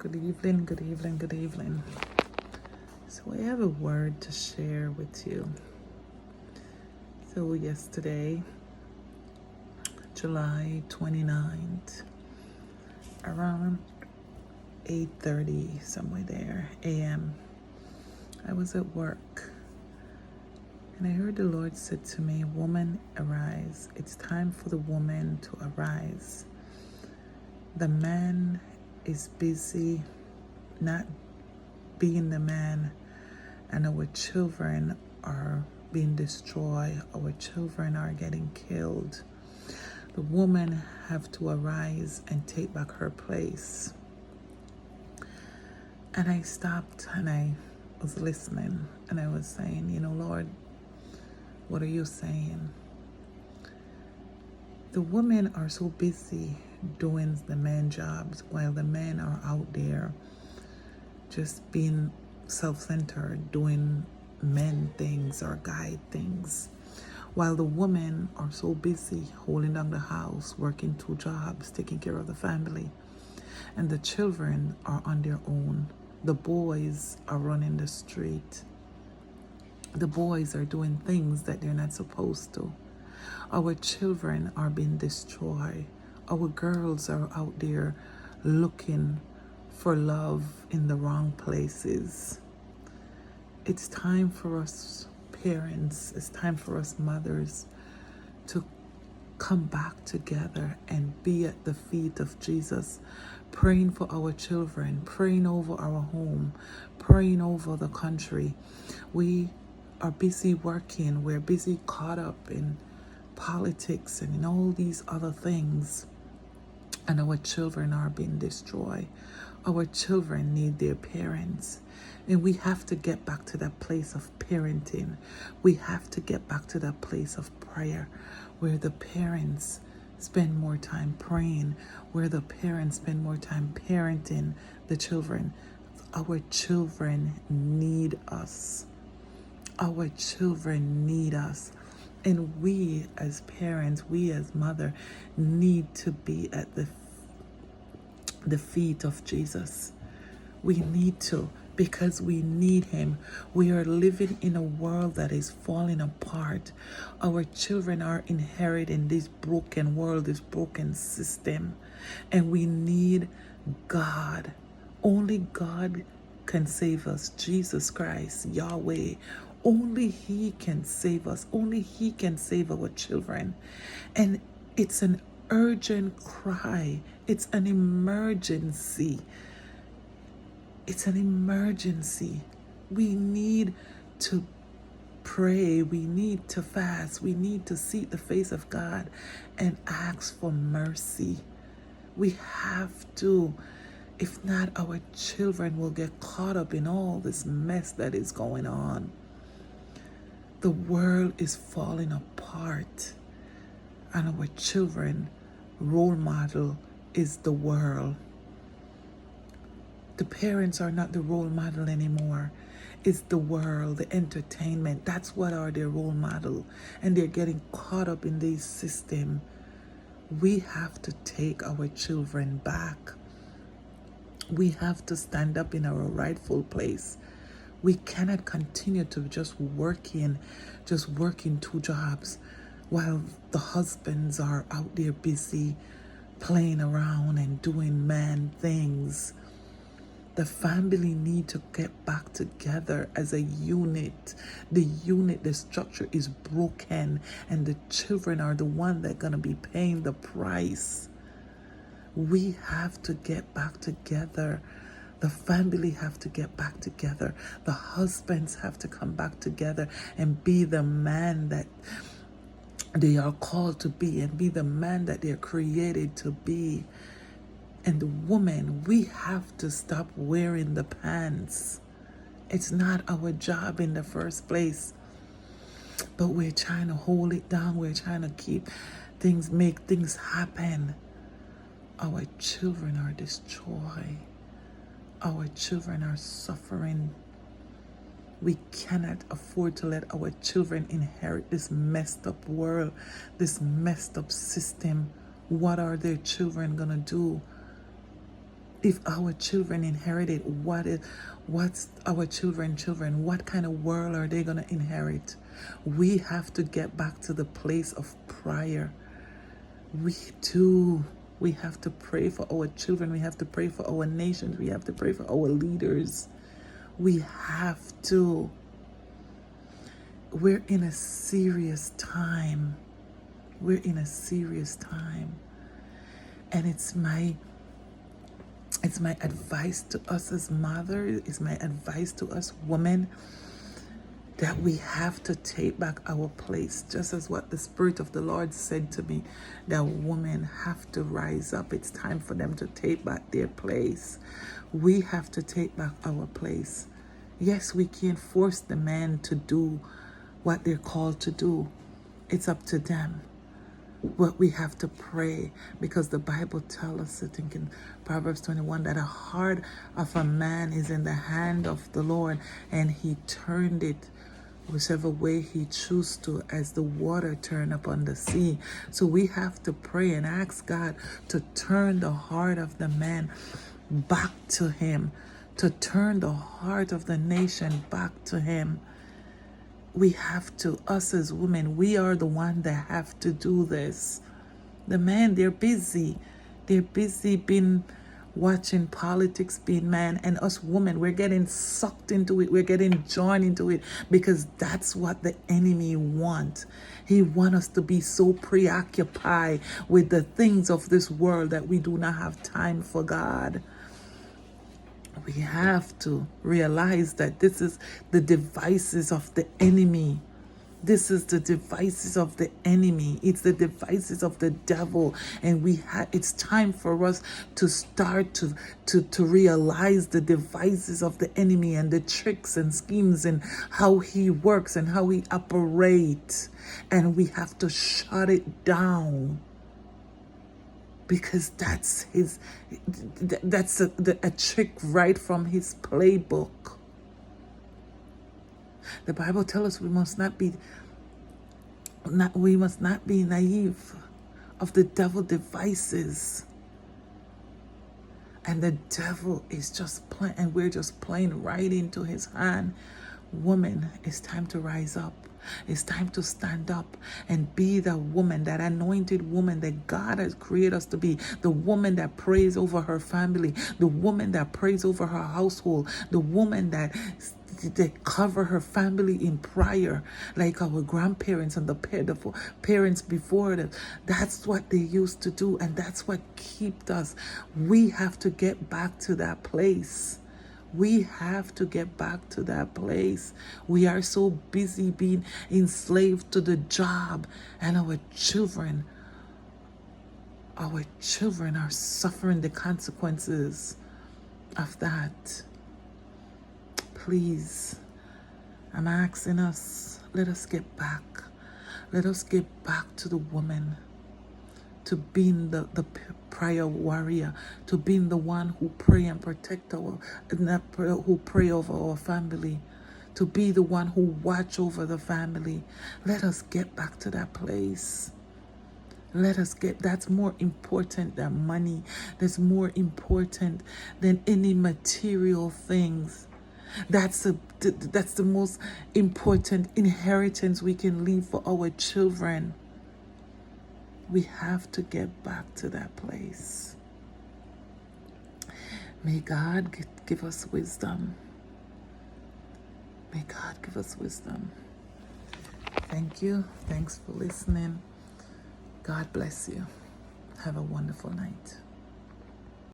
Good evening, good evening, good evening. So I have a word to share with you. So yesterday, July 29th, around 8:30, somewhere there, a.m., I was at work and I heard the Lord said to me, "Woman, arise. It's time for the woman to arise. The man is busy not being the man, and our children are being destroyed. Our children are getting killed. The woman have to arise and take back her place." And I stopped and I was listening and I was saying, Lord, what are you saying? The women are so busy doing the men jobs while the men are out there just being self-centered, doing men things or guy things, while the women are so busy holding down the house, working 2 jobs, taking care of the family, and the children are on their own. The boys are running the street. The boys are doing things that they're not supposed to. Our children are being destroyed. Our girls are out there looking for love in the wrong places. It's time for us parents, it's time for us mothers to come back together and be at the feet of Jesus, praying for our children, praying over our home, praying over the country. We are busy working, we're busy caught up in politics and in all these other things, and our children are being destroyed. Our children need their parents, and we have to get back to that place of parenting. We have to get back to that place of prayer where the parents spend more time praying, where the parents spend more time parenting the children. Our children need us. Our children need us. And we as parents, we as mother, need to be at the feet of Jesus. We need to, because we need him. We are living in a world that is falling apart. Our children are inheriting this broken world, this broken system, and we need God. Only God can save us. Jesus Christ, Yahweh, only he can save us. Only he can save our children. And it's an urgent cry. It's an emergency. It's an emergency. We need to pray. We need to fast. We need to seek the face of God and ask for mercy. We have to. If not, our children will get caught up in all this mess that is going on. The world is falling apart, and our children role model is the world. The parents are not the role model anymore. It's the world, the entertainment. That's what are their role model, and they're getting caught up in this system. We have to take our children back. We have to stand up in our rightful place. We cannot continue to just working 2 jobs while the husbands are out there busy playing around and doing man things. The family need to get back together as a unit. The structure is broken, and the children are the one that are going to be paying the price. We have to get back together. The family have to get back together. The husbands have to come back together and be the man that they are called to be, and be the man that they're created to be. And the woman, we have to stop wearing the pants. It's not our job in the first place, but we're trying to hold it down. We're trying to make things happen. Our children are destroyed. Our children are suffering. We cannot afford to let our children inherit this messed up world, this messed up system. What are their children gonna do? If our children inherit it, what's our children? What kind of world are they gonna inherit? We have to get back to the place of prayer. We do. We have to pray for our children. We have to pray for our nations. We have to pray for our leaders. We have to. We're in a serious time. We're in a serious time. And it's my advice to us as mothers, it's my advice to us women, that we have to take back our place, just as what the Spirit of the Lord said to me, that women have to rise up. It's time for them to take back their place. We have to take back our place. Yes, we can't force the men to do what they're called to do. It's up to them. But we have to pray, because the Bible tells us, I think in Proverbs 21, that the heart of a man is in the hand of the Lord, and he turned it whichever way he chooses to, as the water turn upon the sea. So we have to pray and ask God to turn the heart of the man back to him, to turn the heart of the nation back to him. We have to, us as women, we are the one that have to do this. The men, they're busy. They're busy being watching politics, being man, and us women, we're getting sucked into it. We're getting joined into it, because that's what the enemy wants. He wants us to be so preoccupied with the things of this world that we do not have time for God. We have to realize that this is the devices of the enemy. This is the devices of the enemy. It's the devices of the devil. And it's time for us to start to realize the devices of the enemy and the tricks and schemes and how he works and how he operates. And we have to shut it down. Because that's a trick right from his playbook. The Bible tells us we must not be naive of the devil's devices. And the devil is just playing, and we're just playing right into his hand. Woman, it's time to rise up. It's time to stand up and be the woman, that anointed woman that God has created us to be. The woman that prays over her family, the woman that prays over her household, the woman that cover her family in prayer, like our grandparents and the parents before them. That's what they used to do, and that's what kept us. We have to get back to that place. We have to get back to that place. We are so busy being enslaved to the job, and our children are suffering the consequences of that. Please, I'm asking us, let us get back. Let us get back to the woman, to being the prayer warrior, to being the one who pray and protect who pray over our family, to be the one who watch over the family. Let us get back to that place. That's more important than money. That's more important than any material things. That's the most important inheritance we can leave for our children. We have to get back to that place. May God give us wisdom. May God give us wisdom. Thank you. Thanks for listening. God bless you. Have a wonderful night.